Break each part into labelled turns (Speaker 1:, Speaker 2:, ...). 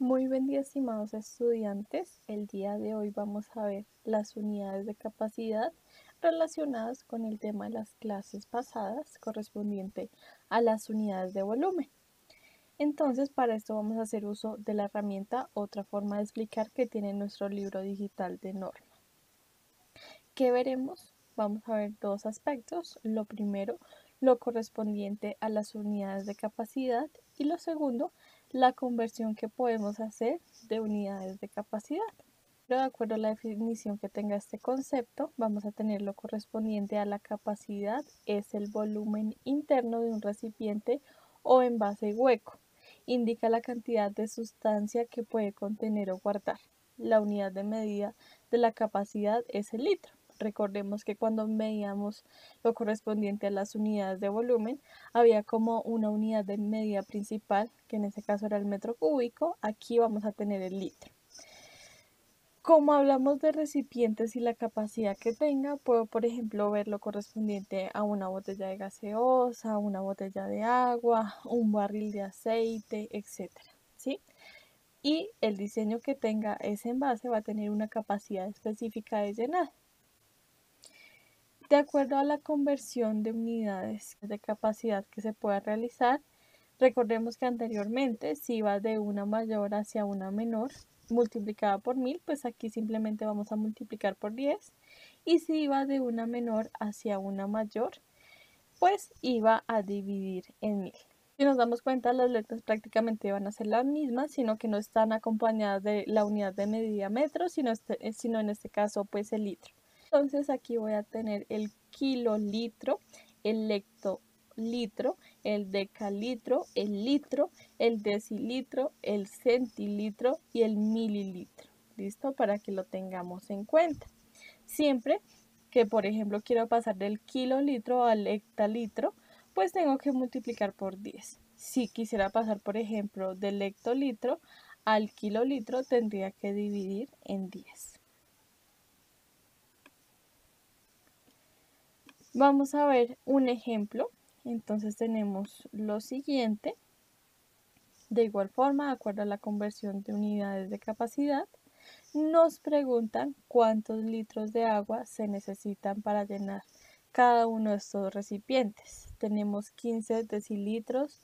Speaker 1: Muy buen día, estimados estudiantes. El día de hoy vamos a ver las unidades de capacidad relacionadas con el tema de las clases pasadas correspondiente a las unidades de volumen. Entonces, para esto vamos a hacer uso de la herramienta Otra forma de explicar que tiene nuestro libro digital de norma. ¿Qué veremos? Vamos a ver dos aspectos. Lo primero, lo correspondiente a las unidades de capacidad y lo segundo, la conversión que podemos hacer de unidades de capacidad. Pero de acuerdo a la definición que tenga este concepto, vamos a tener lo correspondiente a la capacidad es el volumen interno de un recipiente o envase hueco. Indica la cantidad de sustancia que puede contener o guardar. La unidad de medida de la capacidad es el litro. Recordemos que cuando medíamos lo correspondiente a las unidades de volumen, había como una unidad de medida principal, que en este caso era el metro cúbico. Aquí vamos a tener el litro. Como hablamos de recipientes y la capacidad que tenga, puedo, por ejemplo, ver lo correspondiente a una botella de gaseosa, una botella de agua, un barril de aceite, etcétera, ¿sí? Y el diseño que tenga ese envase va a tener una capacidad específica de llenar. De acuerdo a la conversión de unidades de capacidad que se pueda realizar, recordemos que anteriormente si iba de una mayor hacia una menor multiplicada por 1000, pues aquí simplemente vamos a multiplicar por 10. Y si iba de una menor hacia una mayor, pues iba a dividir en 1000. Si nos damos cuenta, las letras prácticamente van a ser las mismas, sino que no están acompañadas de la unidad de medida metro, sino en este caso pues el litro. Entonces aquí voy a tener el kilolitro, el hectolitro, el decalitro, el litro, el decilitro, el centilitro y el mililitro. ¿Listo? Para que lo tengamos en cuenta. Siempre que, por ejemplo, quiero pasar del kilolitro al hectolitro, pues tengo que multiplicar por 10. Si quisiera pasar, por ejemplo, del hectolitro al kilolitro, tendría que dividir en 10. Vamos a ver un ejemplo. Entonces tenemos lo siguiente. De igual forma, de acuerdo a la conversión de unidades de capacidad, nos preguntan cuántos litros de agua se necesitan para llenar cada uno de estos recipientes. Tenemos 15 decilitros,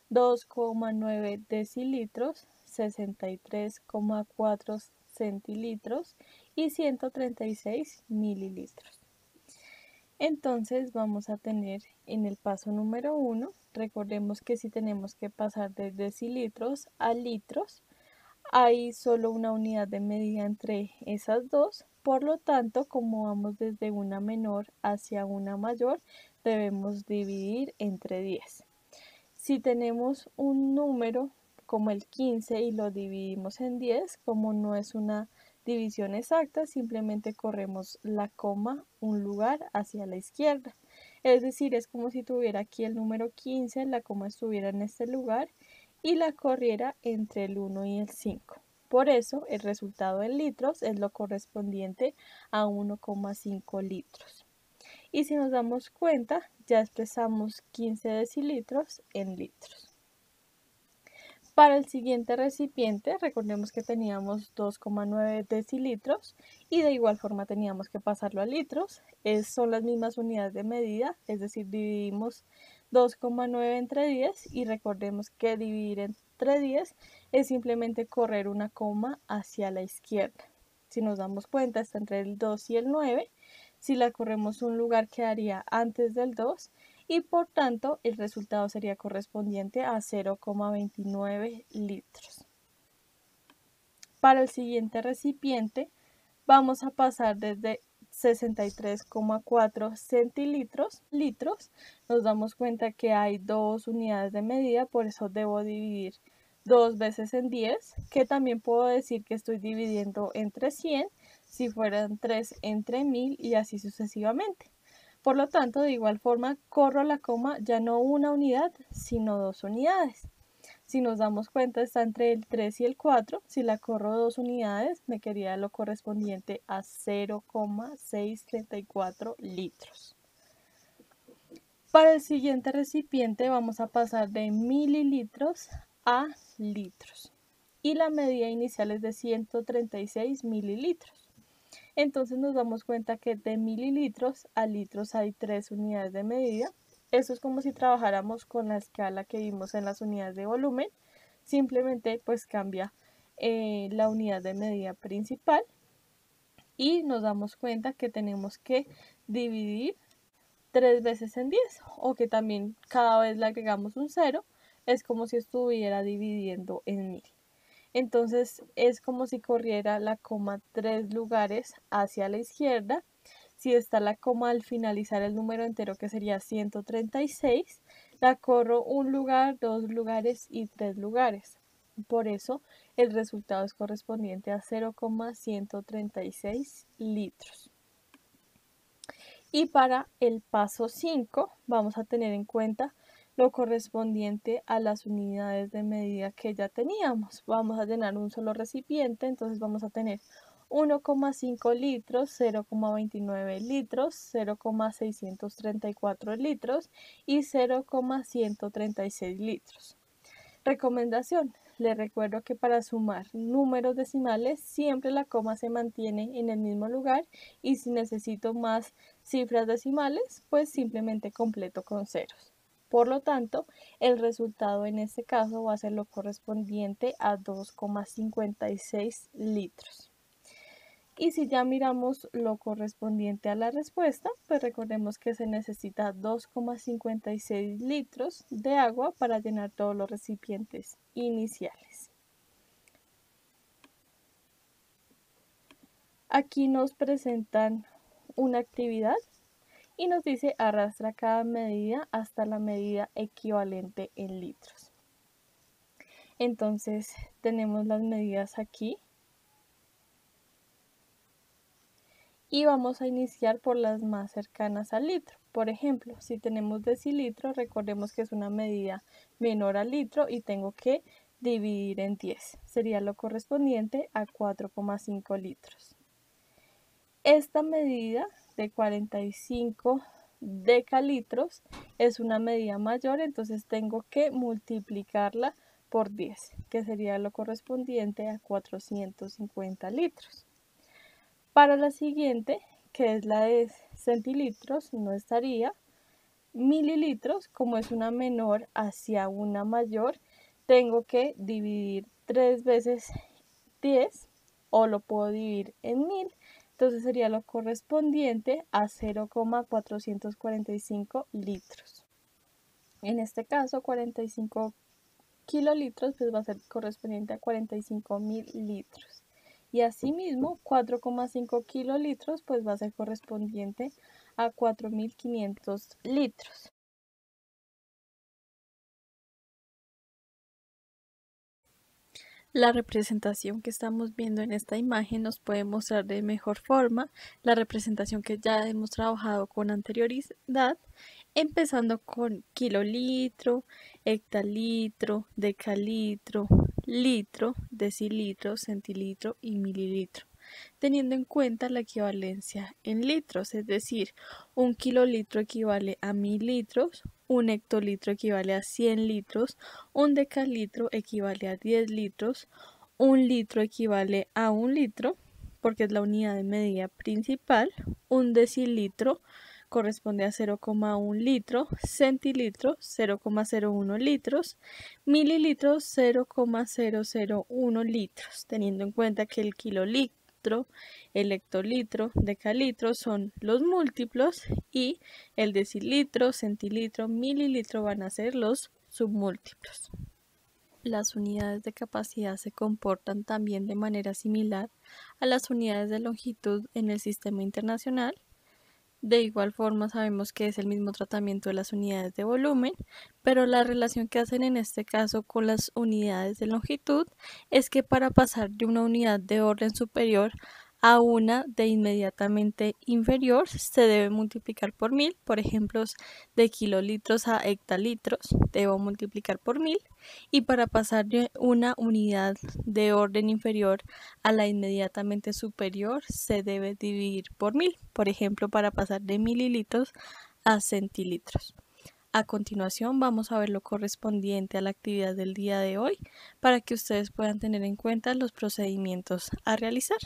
Speaker 1: 2,9 decilitros, 63,4 centilitros y 136 mililitros. Entonces vamos a tener en el paso número 1, recordemos que si tenemos que pasar de decilitros a litros, hay solo una unidad de medida entre esas dos, por lo tanto, como vamos desde una menor hacia una mayor, debemos dividir entre 10. Si tenemos un número como el 15 y lo dividimos en 10, como no es una división exacta, simplemente corremos la coma un lugar hacia la izquierda. Es decir, es como si tuviera aquí el número 15, la coma estuviera en este lugar y la corriera entre el 1 y el 5. Por eso, el resultado en litros es lo correspondiente a 1,5 litros. Y si nos damos cuenta, ya expresamos 15 decilitros en litros. Para el siguiente recipiente, recordemos que teníamos 2,9 decilitros y de igual forma teníamos que pasarlo a litros. Son las mismas unidades de medida, es decir, dividimos 2,9 entre 10 y recordemos que dividir entre 10 es simplemente correr una coma hacia la izquierda. Si nos damos cuenta, está entre el 2 y el 9. Si la corremos un lugar quedaría antes del 2 y por tanto el resultado sería correspondiente a 0,29 litros. Para el siguiente recipiente vamos a pasar desde 63,4 centilitros litros. Nos damos cuenta que hay dos unidades de medida, por eso debo dividir 2 veces en 10, que también puedo decir que estoy dividiendo entre 100, si fueran 3 entre 1000 y así sucesivamente. Por lo tanto, de igual forma, corro la coma ya no una unidad, sino 2 unidades. Si nos damos cuenta, está entre el 3 y el 4. Si la corro 2 unidades, me quedaría lo correspondiente a 0,634 litros. Para el siguiente recipiente vamos a pasar de mililitros a litros. y la medida inicial es de 136 mililitros. Entonces nos damos cuenta que de mililitros a litros hay 3 unidades de medida. Eso es como si trabajáramos con la escala que vimos en las unidades de volumen. Simplemente pues cambia la unidad de medida principal y nos damos cuenta que tenemos que dividir 3 veces en 10 o que también cada vez le agregamos un 0, es como si estuviera dividiendo en 1000. Entonces es como si corriera la coma 3 lugares hacia la izquierda. Si está la coma al finalizar el número entero, que sería 136, la corro un lugar, 2 lugares y 3 lugares. Por eso el resultado es correspondiente a 0,136 litros. Y para el paso 5 vamos a tener en cuenta lo correspondiente a las unidades de medida que ya teníamos. Vamos a llenar un solo recipiente, entonces vamos a tener 1,5 litros, 0,29 litros, 0,634 litros y 0,136 litros. Recomendación: les recuerdo que para sumar números decimales siempre la coma se mantiene en el mismo lugar y si necesito más cifras decimales, pues simplemente completo con ceros. Por lo tanto, el resultado en este caso va a ser lo correspondiente a 2,56 litros. Y si ya miramos lo correspondiente a la respuesta, pues recordemos que se necesita 2,56 litros de agua para llenar todos los recipientes iniciales. Aquí nos presentan una actividad y nos dice arrastra cada medida hasta la medida equivalente en litros. Entonces tenemos las medidas aquí. Y vamos a iniciar por las más cercanas al litro. Por ejemplo, si tenemos decilitro, recordemos que es una medida menor al litro y tengo que dividir en 10. Sería lo correspondiente a 4,5 litros. Esta medida de 45 decalitros es una medida mayor, entonces tengo que multiplicarla por 10, que sería lo correspondiente a 450 litros. Para la siguiente, que es la de centilitros, no estaría. Mililitros, como es una menor hacia una mayor, tengo que dividir 3 veces 10 o lo puedo dividir en 1000. Entonces sería lo correspondiente a 0,445 litros. En este caso, 45 kilolitros pues va a ser correspondiente a 45.000 litros. Y asimismo 4,5 kilolitros pues va a ser correspondiente a 4.500 litros. La representación que estamos viendo en esta imagen nos puede mostrar de mejor forma la representación que ya hemos trabajado con anterioridad, empezando con kilolitro, hectalitro, decalitro, litro, decilitro, centilitro y mililitro, teniendo en cuenta la equivalencia en litros, es decir, un kilolitro equivale a 1000 litros, un hectolitro equivale a 100 litros, un decalitro equivale a 10 litros, un litro equivale a 1 litro, porque es la unidad de medida principal, un decilitro corresponde a 0,1 litro, centilitro 0,01 litros, mililitros 0,001 litros, teniendo en cuenta que el kilolitro, el hectolitro, decalitro son los múltiplos y el decilitro, centilitro, mililitro van a ser los submúltiplos. Las unidades de capacidad se comportan también de manera similar a las unidades de longitud en el sistema internacional. De igual forma sabemos que es el mismo tratamiento de las unidades de volumen, pero la relación que hacen en este caso con las unidades de longitud es que para pasar de una unidad de orden superior a una de inmediatamente inferior se debe multiplicar por 1000. Por ejemplo, de kilolitros a hectalitros debo multiplicar por 1000, y para pasar de una unidad de orden inferior a la inmediatamente superior se debe dividir por 1000. Por ejemplo, para pasar de mililitros a centilitros. A continuación vamos a ver lo correspondiente a la actividad del día de hoy para que ustedes puedan tener en cuenta los procedimientos a realizar.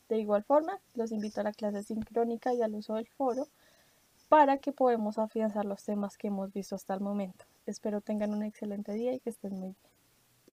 Speaker 1: De igual forma, los invito a la clase sincrónica y al uso del foro para que podamos afianzar los temas que hemos visto hasta el momento. Espero tengan un excelente día y que estén muy bien.